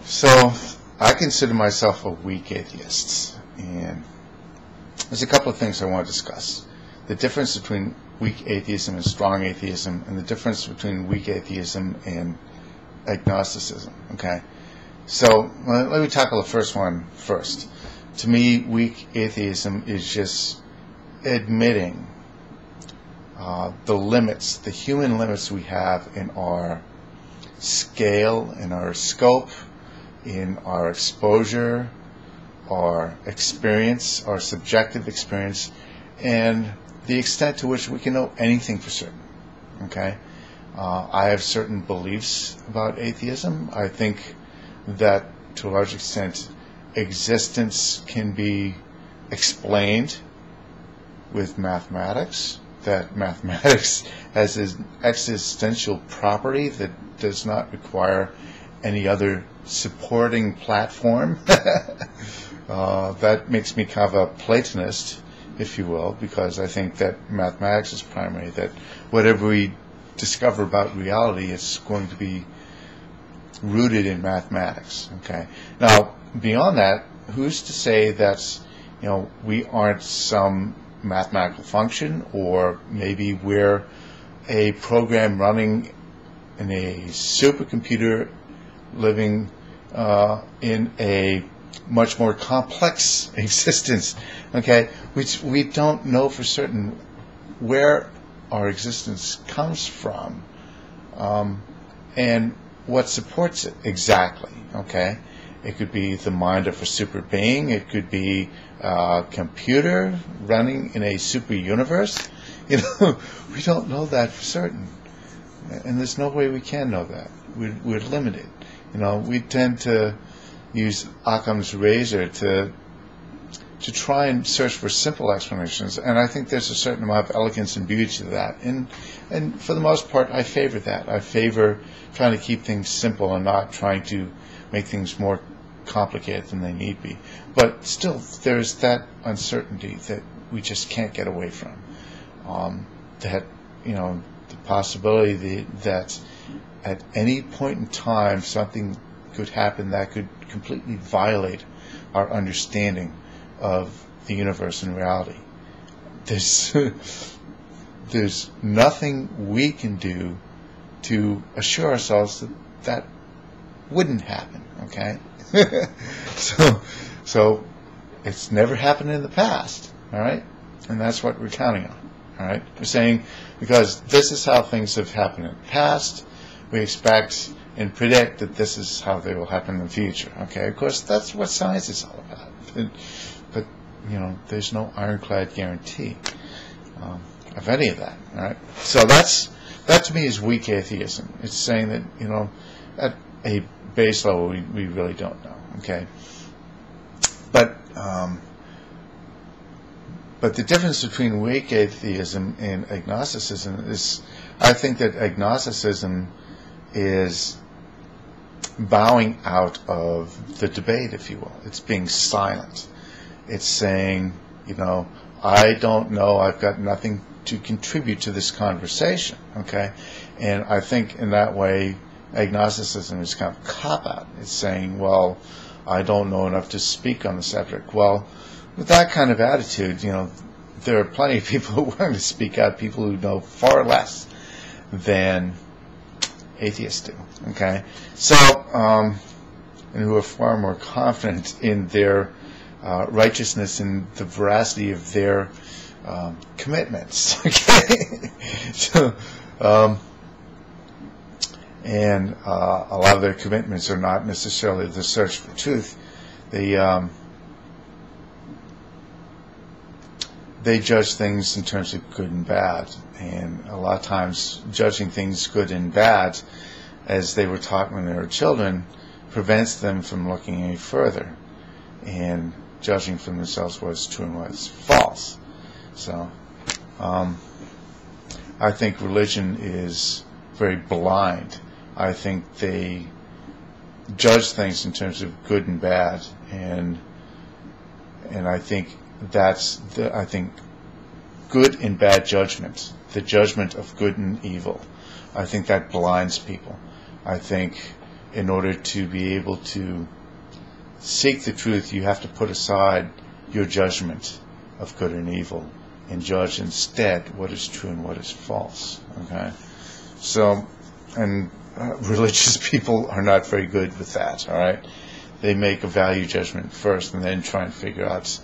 So I consider myself a weak atheist, and there's a couple of things I want to discuss. The difference between weak atheism and strong atheism, and the difference between weak atheism and agnosticism. Okay, so let me tackle the first one first. To me, weak atheism is just admitting the limits, the human limits we have in our scale, in our scope, in our exposure, our experience, our subjective experience, and the extent to which we can know anything for certain. Okay, I have certain beliefs about atheism. I think that to a large extent existence can be explained with mathematics, that mathematics has an existential property that does not require any other supporting platform. That makes me kind of a Platonist, if you will, because I think that mathematics is primary, that whatever we discover about reality is going to be rooted in mathematics. Okay. Now, beyond that, who's to say that we aren't some mathematical function, or maybe we're a program running in a supercomputer living in a much more complex existence, okay, which we don't know for certain where our existence comes from and what supports it exactly, okay. It could be the mind of a super being. It could be a computer running in a super universe. We don't know that for certain, and there's no way we can know that. We're limited. We tend to use Occam's razor to try and search for simple explanations, and I think there's a certain amount of elegance and beauty to that. And for the most part, I favor that. I favor trying to keep things simple and not trying to make things more complicated than they need be. But still, there's that uncertainty that we just can't get away from. The possibility that at any point in time something could happen that could completely violate our understanding of the universe and reality. There's nothing we can do to assure ourselves that wouldn't happen, okay? So it's never happened in the past, all right? And that's what we're counting on, all right? We're saying because this is how things have happened in the past, we expect and predict that this is how they will happen in the future, okay? Of course, that's what science is all about. But there's no ironclad guarantee of any of that, all right? So that to me is weak atheism. It's saying that, at a base level, we really don't know, okay? But the difference between weak atheism and agnosticism is, I think that agnosticism is bowing out of the debate, if you will. It's being silent. It's saying, I don't know, I've got nothing to contribute to this conversation, okay? And I think in that way, agnosticism is kind of a cop-out. It's saying, well, I don't know enough to speak on the subject. Well, with that kind of attitude, there are plenty of people who are willing to speak out, people who know far less than atheists do, okay? So, and who are far more confident in their righteousness and the veracity of their commitments, okay? So, and a lot of their commitments are not necessarily the search for truth. They judge things in terms of good and bad, and a lot of times judging things good and bad, as they were taught when they were children, prevents them from looking any further and judging for themselves what's true and what's false. So I think religion is very blind. I think they judge things in terms of good and bad, and I think that's I think good and bad judgment, the judgment of good and evil, I think that blinds people. I think in order to be able to seek the truth, you have to put aside your judgment of good and evil and judge instead what is true and what is false. Okay? So, and religious people are not very good with that, all right? They make a value judgment first and then try and figure out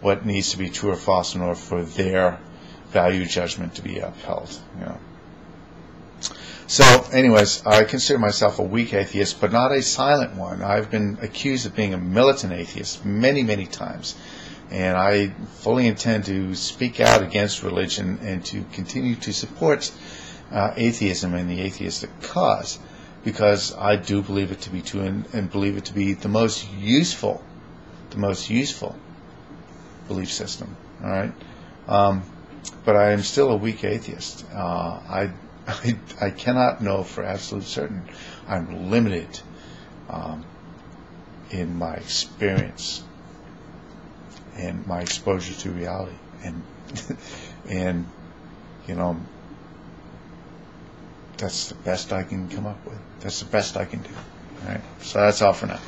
what needs to be true or false in order for their value judgment to be upheld. You know. So, anyways, I consider myself a weak atheist, but not a silent one. I've been accused of being a militant atheist many, many times. And I fully intend to speak out against religion and to continue to support atheism and the atheistic cause, because I do believe it to be true and believe it to be the most useful belief system. All right, but I am still a weak atheist. I cannot know for absolute certain. I'm limited in my experience and my exposure to reality, and you know, that's the best I can come up with. That's the best I can do. All right, so that's all for now.